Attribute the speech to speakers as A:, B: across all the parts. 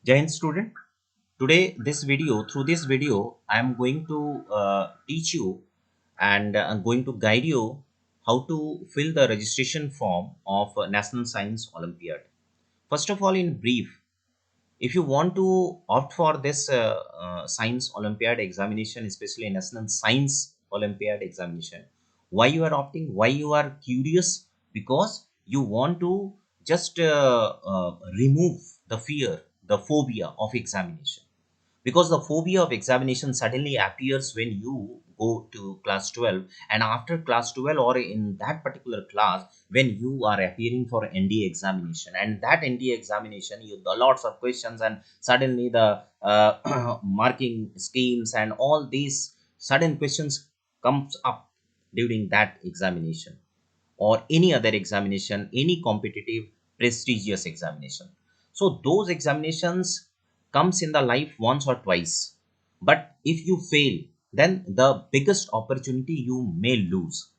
A: Jai Hind student. Today, through this video, I am going to teach you and I'm going to guide you how to fill the registration form of National Science Olympiad. First of all, in brief, if you want to opt for this Science Olympiad examination, especially National Science Olympiad examination, why you are opting, why you are curious, because you want to just remove the fear, the phobia of examination, because the phobia of examination suddenly appears when you go to class 12, and after class 12 or in that particular class when you are appearing for NDA examination, and that NDA examination you the lots of questions, and suddenly the marking schemes and all these sudden questions comes up during that examination or any other examination, any competitive prestigious examination. So those examinations comes in the life once or twice, but if you fail, then the biggest opportunity you may lose.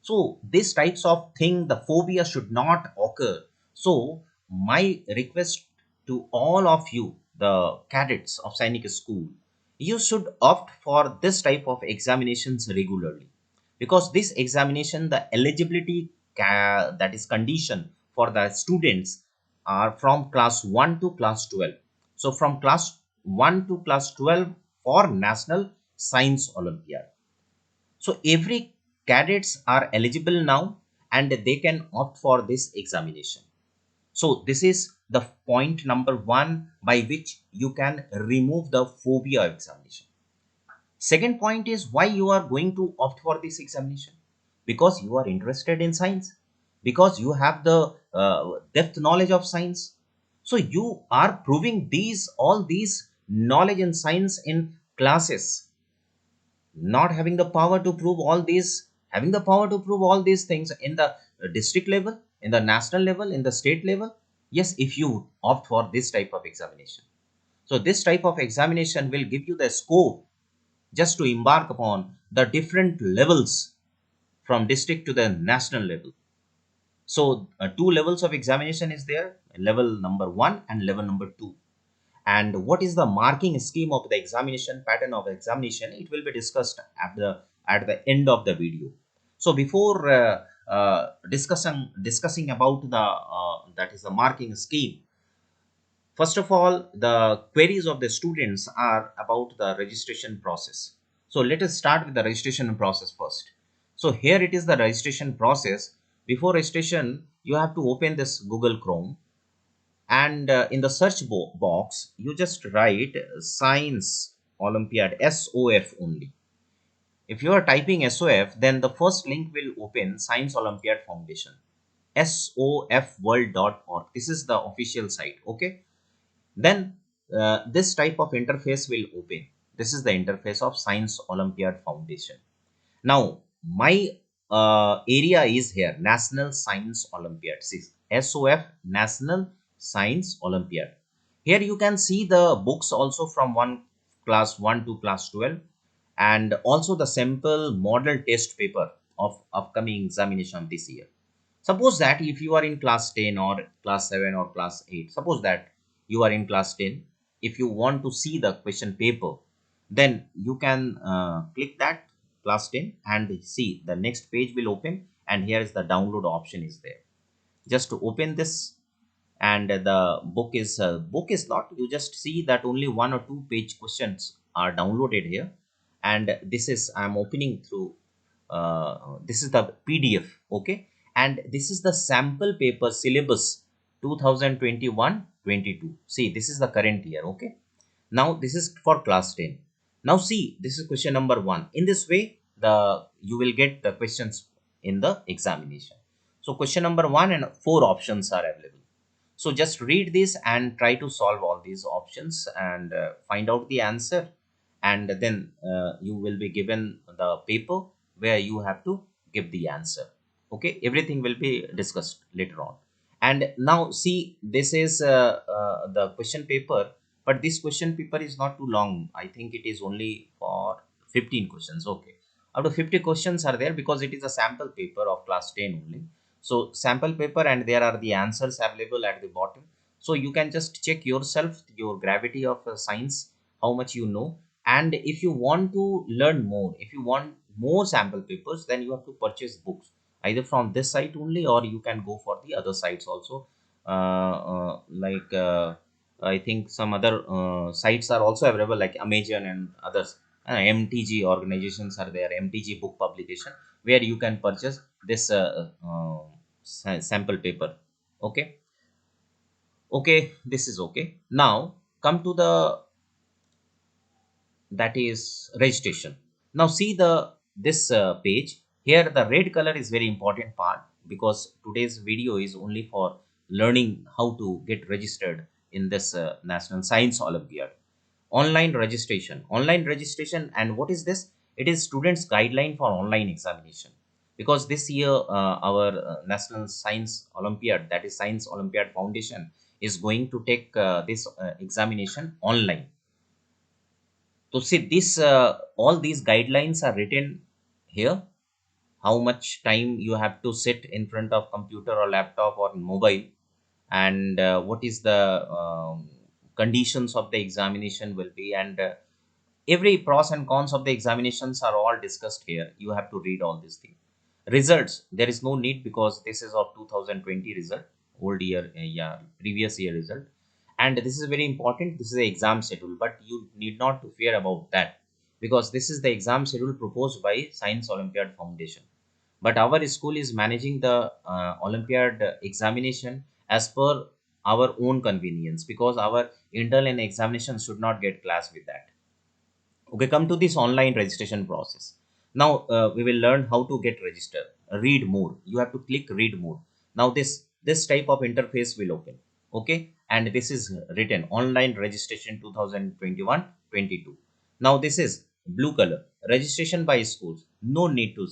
A: So these types of thing, the phobia should not occur. So my request to all of you, the cadets of Sainik School, you should opt for this type of examinations regularly, because this examination, the eligibility that is condition for the students are from class 1 to class 12. So from class 1 to class 12 for National Science Olympiad. So every cadets are eligible now and they can opt for this examination. So this is the point number one by which you can remove the phobia of examination. Second point is why you are going to opt for this examination, because you are interested in science, because you have the depth knowledge of science. So you are proving these all these knowledge in science in classes, not having the power to prove all these, having the power to prove all these things in the district level, in the national level, in the state level. Yes, if you opt for this type of examination, so this type of examination will give you the scope just to embark upon the different levels from district to the national level. So two levels of examination is there, level number 1 and level number 2. And what is the marking scheme of the examination, pattern of examination, it will be discussed at the end of the video. So before discussing about the that is the marking scheme, first of all, the queries of the students are about the registration process. So let us start with the registration process first. So here it is the registration process. Before registration, you have to open this Google Chrome, and in the search box, you just write Science Olympiad, SOF only. If you are typing SOF, then the first link will open Science Olympiad Foundation, sofworld.org. This is the official site. Okay, then this type of interface will open. This is the interface of Science Olympiad Foundation. Now my area is here, National Science Olympiad. See, SOF, National Science Olympiad. Here you can see the books also from one class 1 to class 12, and also the sample model test paper of upcoming examination this year. Suppose that if you are in class 10 or class 7 or class 8, suppose that you are in class 10, if you want to see the question paper, then you can click that class 10 and see the next page will open, and here is the download option is there. Just to open this, and the book is not, you just see that only one or two page questions are downloaded here, and this is I'm opening through this is the PDF. Okay, and this is the sample paper syllabus 2021-22. See, this is the current year. Okay, now this is for class 10. Now see, this is question number 1. In this way, the you will get the questions in the examination. So question number 1 and 4 options are available. So just read this and try to solve all these options and find out the answer, and then you will be given the paper where you have to give the answer. Okay, everything will be discussed later on. And now see, this is the question paper, but this question paper is not too long. I think it is only for 15 questions. Okay, out of 50 questions are there, because it is a sample paper of class 10 only. So sample paper, and there are the answers available at the bottom. So you can just check yourself your gravity of science, how much you know. And if you want to learn more, if you want more sample papers, then you have to purchase books either from this site only, or you can go for the other sites also. Like I think some other sites are also available, like Amazon and others. MTG organizations are there, MTG book publication, where you can purchase this sample paper. Okay. Okay, this is okay. Now come to the, that is registration. Now see the this page here. The red color is very important part, because today's video is only for learning how to get registered in this National Science Olympiad. Online registration. And what is this? It is students guideline for online examination, because this year our National Science Olympiad, that is Science Olympiad Foundation, is going to take this examination online. So see this, all these guidelines are written here. How much time you have to sit in front of computer or laptop or mobile, and what is the conditions of the examination will be, and every pros and cons of the examinations are all discussed here. You have to read all these things. Results, there is no need, because this is of 2020 result, old year, yeah, previous year result. And this is very important, this is the exam schedule, but you need not to fear about that, because this is the exam schedule proposed by Science Olympiad Foundation. But our school is managing the Olympiad examination as per our own convenience, because our internal and examination should not get clash with that. Okay, come to this online registration process. Now we will learn how to get registered. Read more, you have to click read more. Now this type of interface will open. Okay, and this is written online registration 2021-22. Now this is blue color, registration by schools. No need to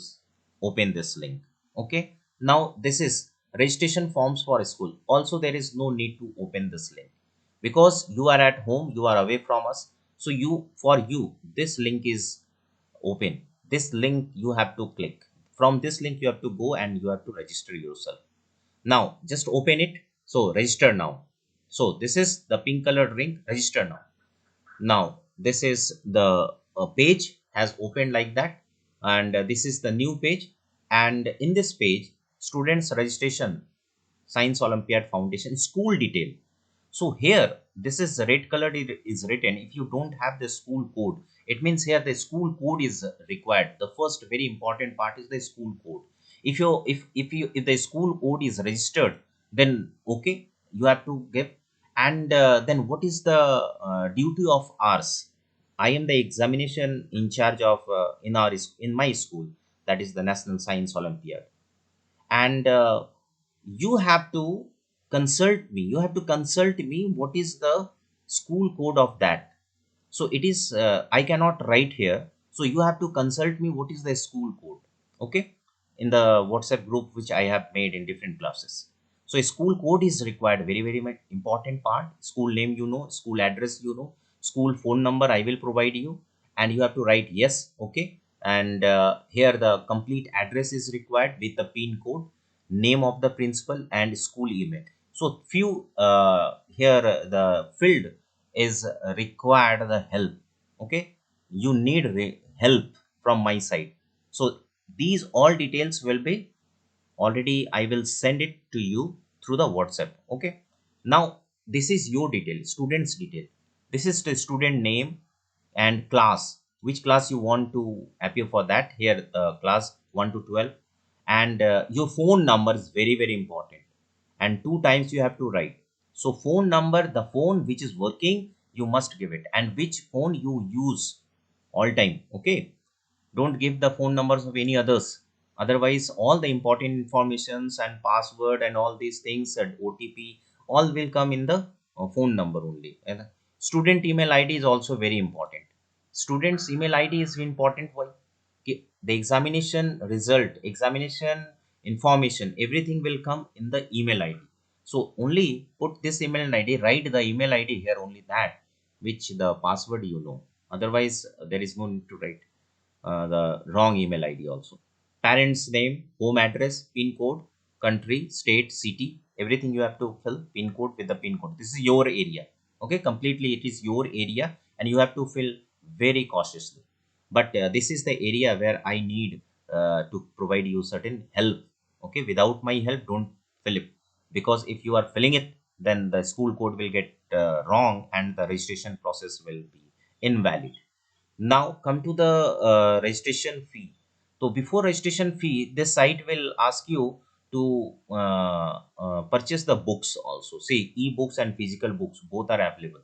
A: open this link. Okay, now this is registration forms for school. Also there is no need to open this link, because you are at home, you are away from us. So you, for you, this link is open. This link you have to click. From this link you have to go and you have to register yourself. Now just open it. So register now. So this is the pink colored link, register now. Now this is the page has opened like that, and this is the new page. And in this page, students registration, Science Olympiad Foundation, school detail. So here, this is red colored, it is written. If you don't have the school code, it means here the school code is required. The first very important part is the school code. If the school code is registered, then okay, you have to give. And then what is the duty of ours? I am the examination in charge of in my school, that is the National Science Olympiad. And you have to consult me what is the school code of that. So it is I cannot write here, so you have to consult me what is the school code. Okay, in the WhatsApp group which I have made in different classes. So a school code is required, very very much important part. School name, you know, school address, you know, school phone number I will provide you, and you have to write yes. Okay, and here the complete address is required with the pin code, name of the principal, and school email. So few here the field is required the help. Okay, you need help from my side. So these all details will be already, I will send it to you through the WhatsApp. Okay, now this is your detail, students detail. This is the student name and class, which class you want to appear for that. Here class 1 to 12. And your phone number is very very important, and two times you have to write. So phone number, the phone which is working, you must give it, and which phone you use all time. Okay, don't give the phone numbers of any others. Otherwise all the important informations and password and all these things and OTP all will come in the phone number only. And student email ID is also very important. Students email ID is important. Why? The examination result, examination information, everything will come in the email ID. So only put this email ID, write the email ID here, only that which the password, you know. Otherwise there is no need to write the wrong email ID also. Parents name, home address, pin code, country, state, city. everything you have to fill pin code with the pin code. This is your area. Okay, completely it is your area, and you have to fill very cautiously. But this is the area where I need to provide you certain help. Okay, without my help, don't fill it, because if you are filling it, then the school code will get wrong and the registration process will be invalid. Now come to the registration fee. So before registration fee, this site will ask you to purchase the books also. See, e-books and physical books both are available.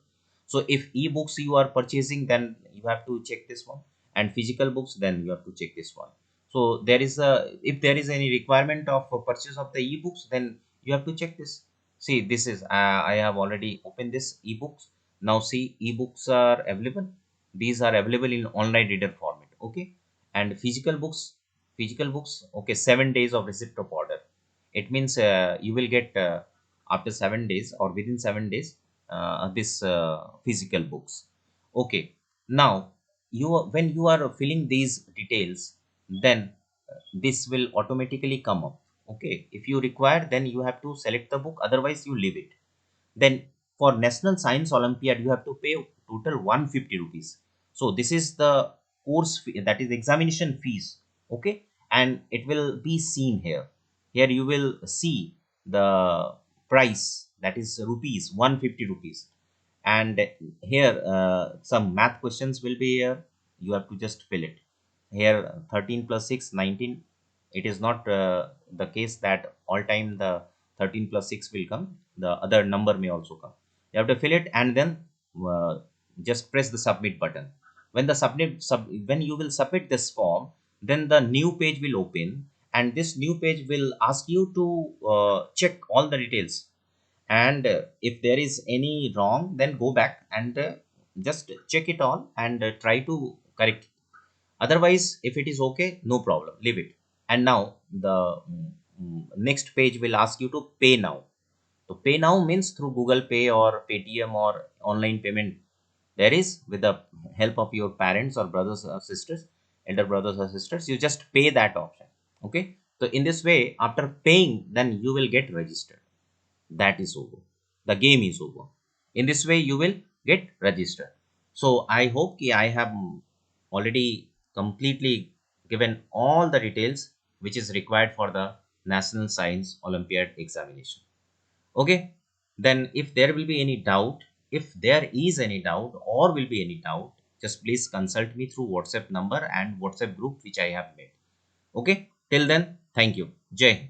A: So if e-books you are purchasing, then you have to check this one, and physical books, then you have to check this one. So there is a, if there is any requirement of purchase of the e-books, then you have to check this. See, this is I have already opened this e-books. Now see, e-books are available. These are available in online reader format. Okay, and physical books, okay, 7 days of receipt of order. It means you will get after 7 days or within 7 days this physical books. Okay, now when you are filling these details, then this will automatically come up. Okay, if you require, then you have to select the book, otherwise you leave it. Then for National Science Olympiad, you have to pay total 150 rupees. So this is the course fee, that is examination fees. Okay, and it will be seen here. Here you will see the price, that is rupees 150 rupees. And here some math questions will be here. You have to just fill it. Here 13 plus 6, 19. It is not the case that all time the 13 plus 6 will come. The other number may also come. You have to fill it, and then uh, just press the submit button. When the when you will submit this form, then the new page will open, and this new page will ask you to check all the details. And if there is any wrong, then go back and just check it all and try to correct. Otherwise, if it is okay, no problem, leave it. And now the next page will ask you to pay now. So pay now means through Google Pay or Paytm or online payment. There is, with the help of your parents or brothers or sisters, elder brothers or sisters, you just pay that option. Okay, so in this way, after paying, then you will get registered. That is over. The game is over. In this way, you will get registered. So I hope I have already completely given all the details which is required for the National Science Olympiad examination. Okay, then if there will be any doubt, if there is any doubt or will be any doubt, just please consult me through WhatsApp number and WhatsApp group which I have made. Okay, till then, thank you. Jai Hind.